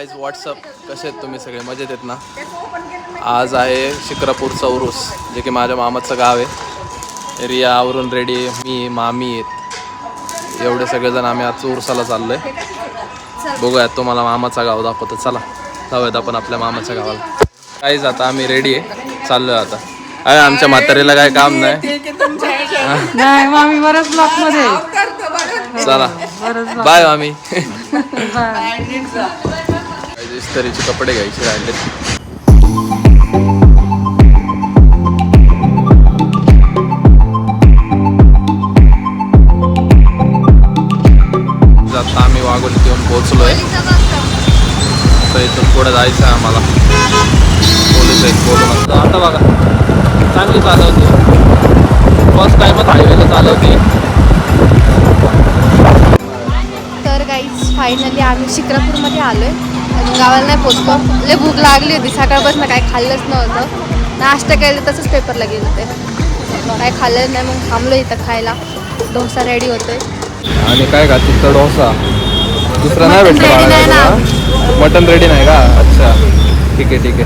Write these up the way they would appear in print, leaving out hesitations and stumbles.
Guys WhatsApp कसे आहेत तुम्ही सगळे मजेत आहेत ना. आज आहे शिक्रापूरचा उरूस जे की माझ्या मामाचं गाव आहे. रिया आवरून रेडी आहे, मी मामी आहेत, एवढे सगळेजण आम्ही आज उरसाला चाललोय. बघूयात तुम्हाला मामाचा गाव दाखवतो. चला जाऊयात आपण आपल्या मामाच्या गावाला. काहीच आता आम्ही रेडी आहे, चाललोय आता. अरे आमच्या म्हातारीला काय काम नाही. मामी बरंच ब्लॉक मध्ये. चला बाय मामी. इस्त्रीचे कपडे घ्यायचे राहिले. आता आम्ही वाघोलीत येऊन पोहोचलोय. तर इथून पुढे जायचं आहे आम्हाला. पोलीस आहेत बोलून. आता बघा चांगली चालवते, फर्स्ट टाइमच हायवेला चालवते. तर गाईज फायनली आम्ही शिक्रापूरमध्ये आलो आहे. गावाला नाही पोचलो. लय भूक लागली होती, सकाळपासून काही खाल्लंच नव्हतं. नाश्ता केलं तसंच पेपरला गेलं होते, काय खाल्लं नाही. मग थांबलो इथं खायला. डोसा रेडी होतोय. आणि काय का तिथं डोसा दुसरा नाही भेटला. मटन रेडी नाही का? अच्छा ठीक आहे ठीक आहे.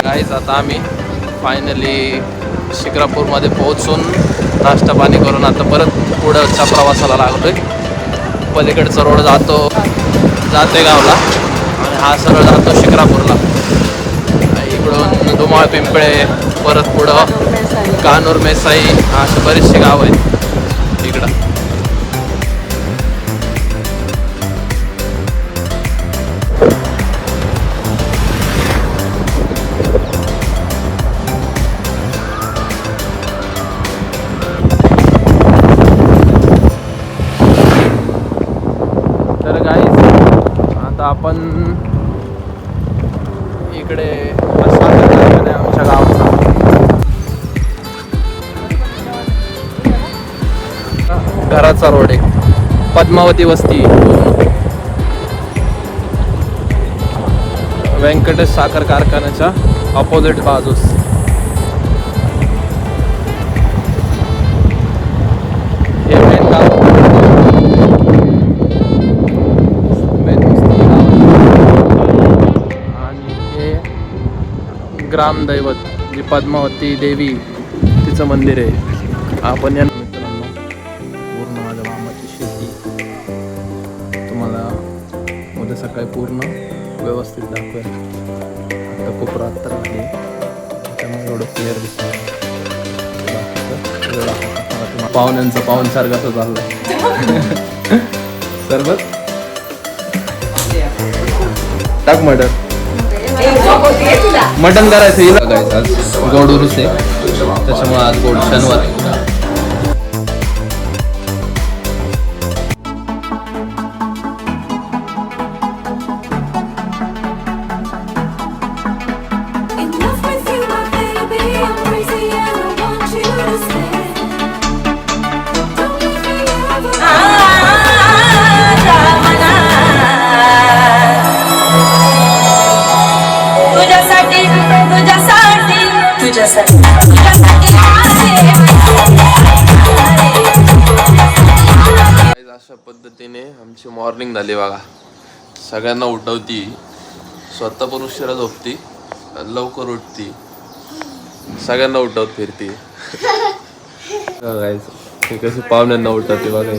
काय आता आम्ही फायनली शिक्रापूरमध्ये पोहोचून नाश्ता पाणी करून आता परत पुढच्या प्रवासाला लागतोय. पलीकडचा रोड जाते गावला आणि हा सरळ जातो शिक्रापूरला. इकडून धुमाळ पिंपळे, परत पुढं कानूर मेसाई, अशी बरीचशी गावं आहेत इकडं. तर गाईस आता आपण इकडे आमच्या गावाचा घराचा रोड आहे. पद्मावती वस्ती, व्यंकटेश साखर कारखान्याच्या ऑपोजिट बाजूस. हे मेन गाव, ग्रामदैवत जी पद्मावती देवी तिचं मंदिर आहे. आपण या मित्रांनो पूर्ण माझ्या मामाची शेती तुम्हाला उद्या सकाळी पूर्ण व्यवस्थित दाखवेल. आता खूप रात्र आहे त्यामुळे एवढं क्लिअर दिसतं. पाहुण्यांचं पाहुणचार कसं चाललंय. सरबत टाक मटर. मटन करायचं आज गोड उरूस आहे त्याच्यामुळे आज गोड शनिवार. अशा पद्धतीने आमची मॉर्निंग झाली बघा. सगळ्यांना उठवती, स्वतः पण उशिरा झोपती, लवकर उठती, सगळ्यांना उठवत फिरती. हे कशी पाहुण्यांना उठवते बघा.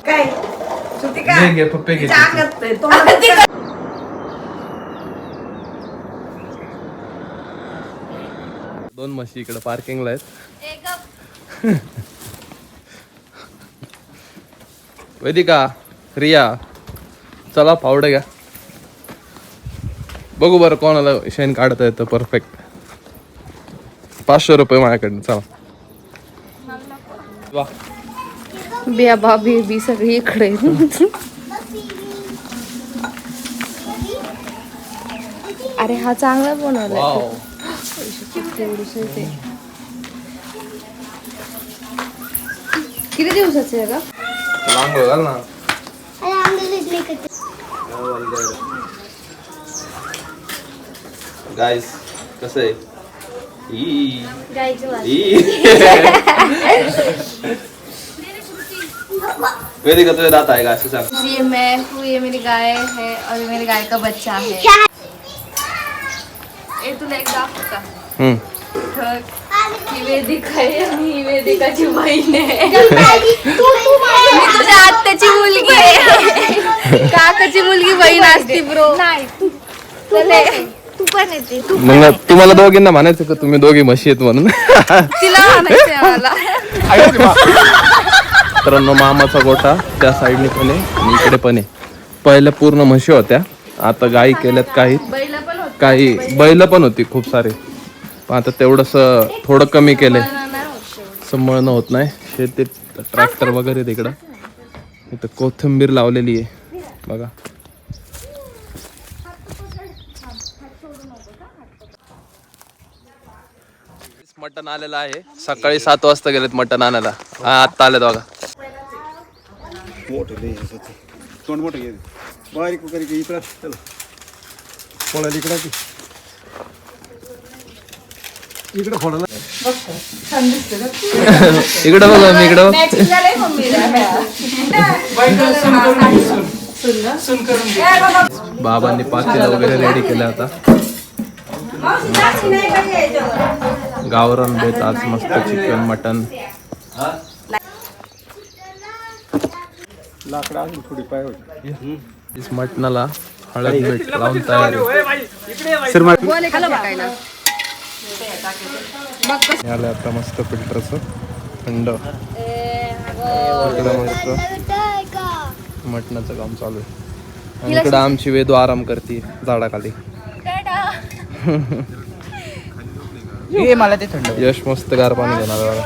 काय पप्पे घे. दोन म्हशी इकडे पार्किंगला आहेत. वेदिका, रिया, चला फावडे घ्या. बघू बरं कोणाला शेण काढता येतं परफेक्ट. 500 रुपये माझ्याकडनं. चला वा. बिया बाबी बी सगळी इकडे. अरे हा चांगला बनवला. किती दिवसाचे आहे का? ना गाईस कसं आहे. वेदिका तुझे दात आहे का असं सांग. ये मैं हूँ, ये मेरी गाय है और ये मेरी गाय का बच्चा है. ए तुला एक दाखवू का? ही वेदिका आहे आणि ही वेदिकाची बहीण आहे. मी तुझ्या आत्याची मुलगी आहे. काकाची मुलगी बहीण असती ब्रो. नाही तू पण येते. तू मग तुम्हाला दोघींना म्हणायचं का तुम्ही दोघी म्हशी आहेत म्हणून. तिला म्हणायचंय मला. मित्रांनो मामाचा गोठा त्या साईडने पण आहे आणि इकडे पण आहे. पहिल्या पूर्ण म्हशी होत्या, आता गाई केल्यात काही, बैल पण होत काही बैल पण होती खूप सारे, पण आता तेवढंस थोडं कमी केलंय. सांभाळणं होत नाही. शेतीत ट्रॅक्टर वगैरे तिकडं. इथं कोथिंबीर लावलेली आहे बघा. मटण आलेलं आहे. सकाळी 7 वाजता गेलेत मटण आणायला. आत्ता आलेत बघा. तोंड मोठं घे, बारीक वगैरे घे. इकडं चला फोडायला इकडं इकडं फोडायला. इकडं बघा, मी इकडं बाबांनी पातेलं वगैरे रेडी केलं. आता गावरान बेत आज मस्त चिकन मटन. लाकडं अजून थोडी पाय होती. मटणाला हळद मीठ लावून तयार आहे. आता मस्त फिल्टरचं थंड इकडं मस्त मटणाचं काम चालू आहे. आणि इकडं आमची वेदू आराम करते झाडाखाली. मला ते थंड. यश मस्त गार पाणी घेणार बघा.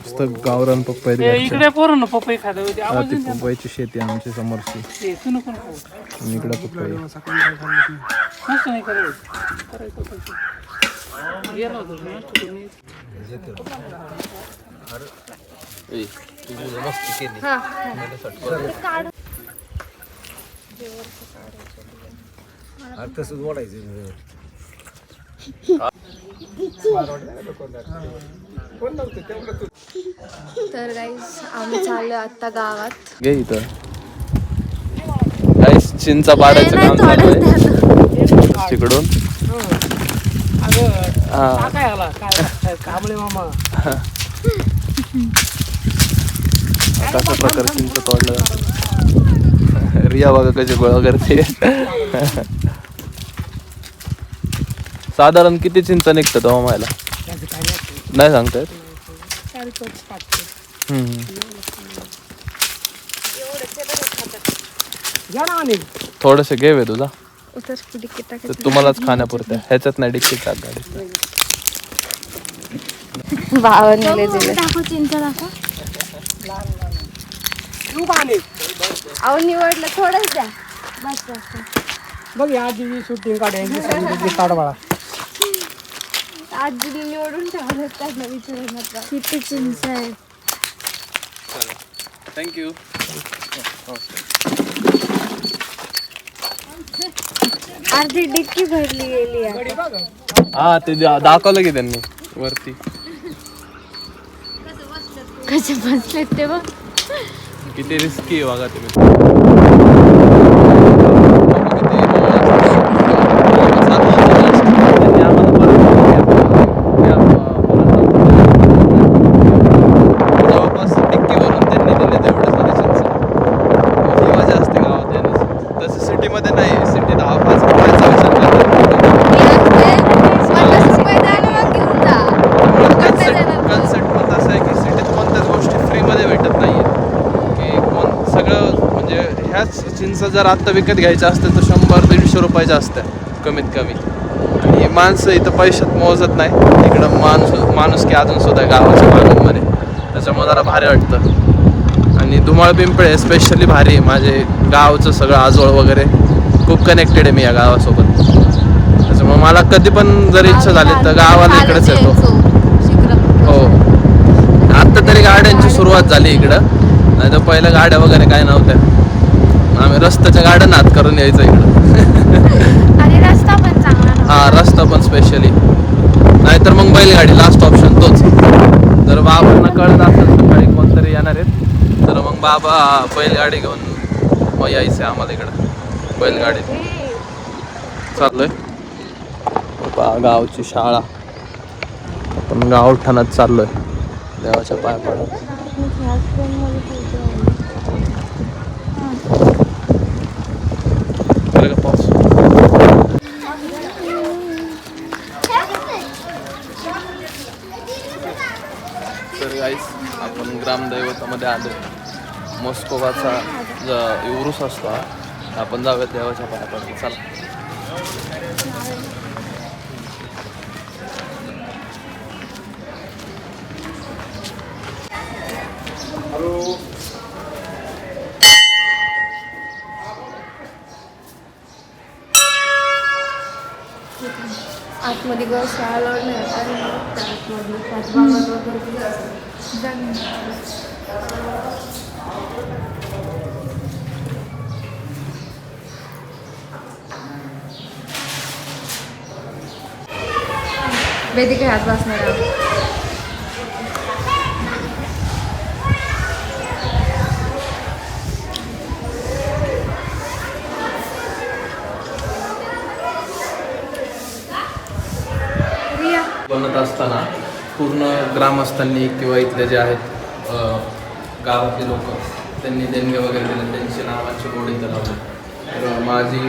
मस्त गावरान पप्पा इकडे पोरं पपई खात होते. ती पपईची शेती आमची समोरची. आणि इकडं पपई. नाही करायचं. तसंच ओढायचं. तर गाईस आम्ही चाललो आता गावात. घे इथं गाईस चिंचा पाडायचं काम चालू आहे तिकडून. कांबळे मामा कशा प्रकारे चिंच तोडलं जातं. रिया बघा कशी गोळा करते. साधारण किती चिंच निघतात हो मायला नाही सांगता येत. थोडस घे तुझा, तुम्हालाच खाण्यापुरत्या. ह्याच्यात नाही डिक्कीत टाक गाडी. भावाने दिले. अहो निवडलं थोडंच द्या. बघ आजी शूटिंग काढायची काढवाळा. आजीने निवडून ठेवलं त्यांना विचारलं किती चिंच आहे. थँक्यू. अर्धी डिक्की भरली गेली. हा ते दाखवलं की त्यांनी वरती. कसे बसले ते बघ. किती रिस्की आहे बघा तुम्ही. जवळपास डिक्की भरून त्यांनी दिले तेवढे सारे चिंच. ही मजा असते गावात येण्याची. तसं सिटीमध्ये नाही. सिटीत 5 रुपयाचा विचार कन्सेप्ट पण तसं आहे की सिटीत कोणत्याच गोष्टी फ्रीमध्ये भेटत नाही. की कोण सगळं म्हणजे ह्याच चिंच जर आत्ता विकत घ्यायच्या असतील तर 100-150 रुपयाच्या असत्या कमीत कमी. आणि माणसं इथं पैशात मोजत नाही. इकडं माणूस की अजून सुद्धा गावाच्या भागांमध्ये, त्याच्यामुळे जरा भारी वाटतं. आणि धुमाळ पिंपळे स्पेशली भारी आहे. माझे गावचं सगळं आजोळ वगैरे खूप कनेक्टेड आहे मी या गावासोबत. त्याच्यामुळे मला कधी पण जर इच्छा झाली तर गावाला इकडेच येतो. हो आत्ता तरी गाड्यांची सुरुवात झाली इकडं, नाही तर पहिल्या गाड्या वगैरे काय नव्हत्या. आम्ही रस्त्याच्या गाड्या नाद करून यायचं इकडं. आणि रस्ता पण चांगला. हा रस्ता पण स्पेशली. नाहीतर मग बैलगाडी लास्ट ऑप्शन तोच. जर बाबांना कळत असेल सकाळी कोणतरी येणार आहेत तर मग बाबा बैलगाडी घेऊन मग यायचं आहे आम्हाला इकडं बैलगाडी चाललोय गावची शाळा पण गावठाणात चाललोय देवाच्या पाया पडत पाऊस तर गाईस आपण ग्रामदैवतामध्ये आलो मस्कोबाचा उरूस असतो आपण जाऊयात देवाच्या पाया पडत चला आतमध्ये ग शाळा वेदिका हात बसणार बनत असताना पूर्ण ग्रामस्थांनी किंवा इथले जे आहेत गावातले लोक त्यांनी देणगे वगैरे दिले त्यांची नावाची बोर्ड इथं लावली तर माझी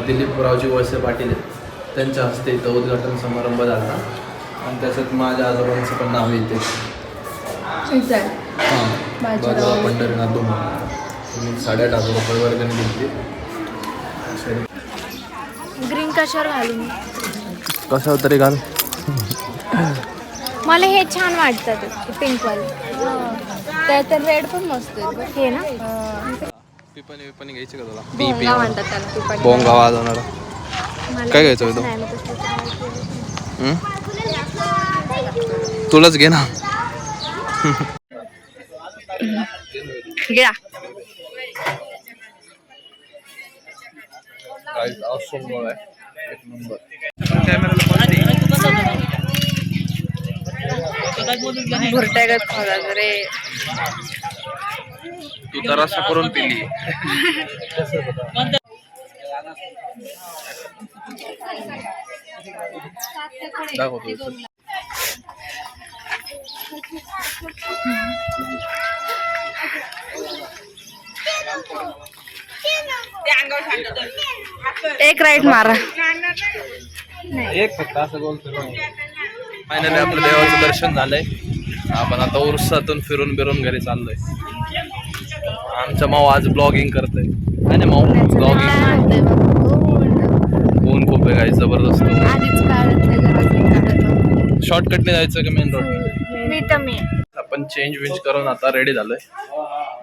दिलीपरावजी वळसे पाटील आहेत त्यांच्या हस्ते इथं उद्घाटन समारंभ झाला आणि त्याच्यात माझ्या आजोबांचं पण नाव येते हां बाजूला पंढरीनाथ डोमा तुम्ही 8,500 रुपये वर्गणी दिली ग्रीन कशावर घालून कशावर तरी घाल मला हे छान वाटतं पिंक वाले त्यात रेड पण मस्त आहे हे ना पिपणी घ्यायची का तुला बोंगा म्हणतात त्याला पिपणी बोंगा वाजवणारा काय घ्यायचं होतं तुलाच घे ना घ्या एक नंबर भुरट्यागत खाला रे तू जरासा करून पिली दाखवतो एक राईट मारा एक फक्त असं बोलतो फायनली आपलं देवाचं दर्शन झालंय आपण आता उरसातून फिरून घरी चाललोय आमचा माऊ आज ब्लॉगिंग करतोय नाही माऊ ब्लॉगिंग ऊन खूप आहे काही जबरदस्त शॉर्टकटने जायचं का मेन रोड आपण चेंज करून आता रेडी झालोय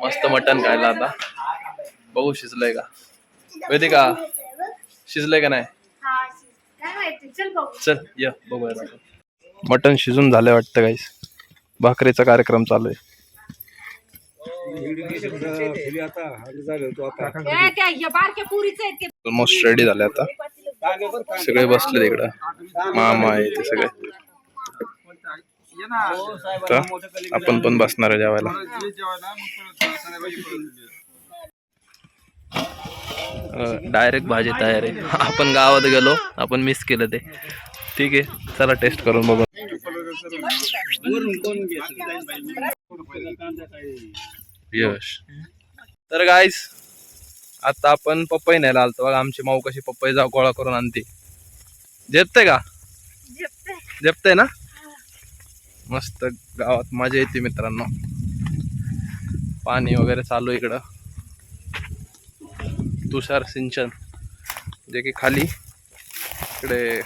मस्त मटण खायला आता बघू शिजलंय का वेदिका शिजलंय का नाही चल या बघूया मटण शिजून झालंय वाटतं गाईस भाकरीचा कार्यक्रम चालू आहे ऑलमोस्ट रेडी झाले आता सगळे बसले तिकडं मामा आहे ते सगळे आपण पण बसणार आहे जेवायला डायरेक्ट भाजी तयार आहे आपण गावात गेलो आपण मिस केलं ते ठीक आहे चला टेस्ट करून बघू यश तर गाईस आता आपण पपई न्यायला आलतो बघा आमची माऊ कशी पपई जाऊ गोळा करून आणते झेपते का झेपते ना मस्त गावात मजा येते मित्रांनो पाणी वगैरे चालू इकडं तुषार सिंचन जे की खाली इकडे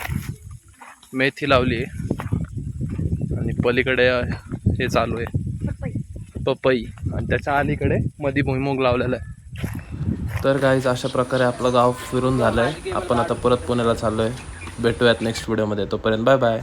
मेथी लावली आहे आणि पलीकडे हे चालू आहे पपई आणि त्याच्या अलीकडे मध्ये भुईमुग लावलेला आहे तर गाईज अशा प्रकारे आपलं गाव फिरून झालं आहे आपण आता परत पुण्याला चाललो आहे भेटूयात नेक्स्ट व्हिडिओमध्ये तोपर्यंत बाय बाय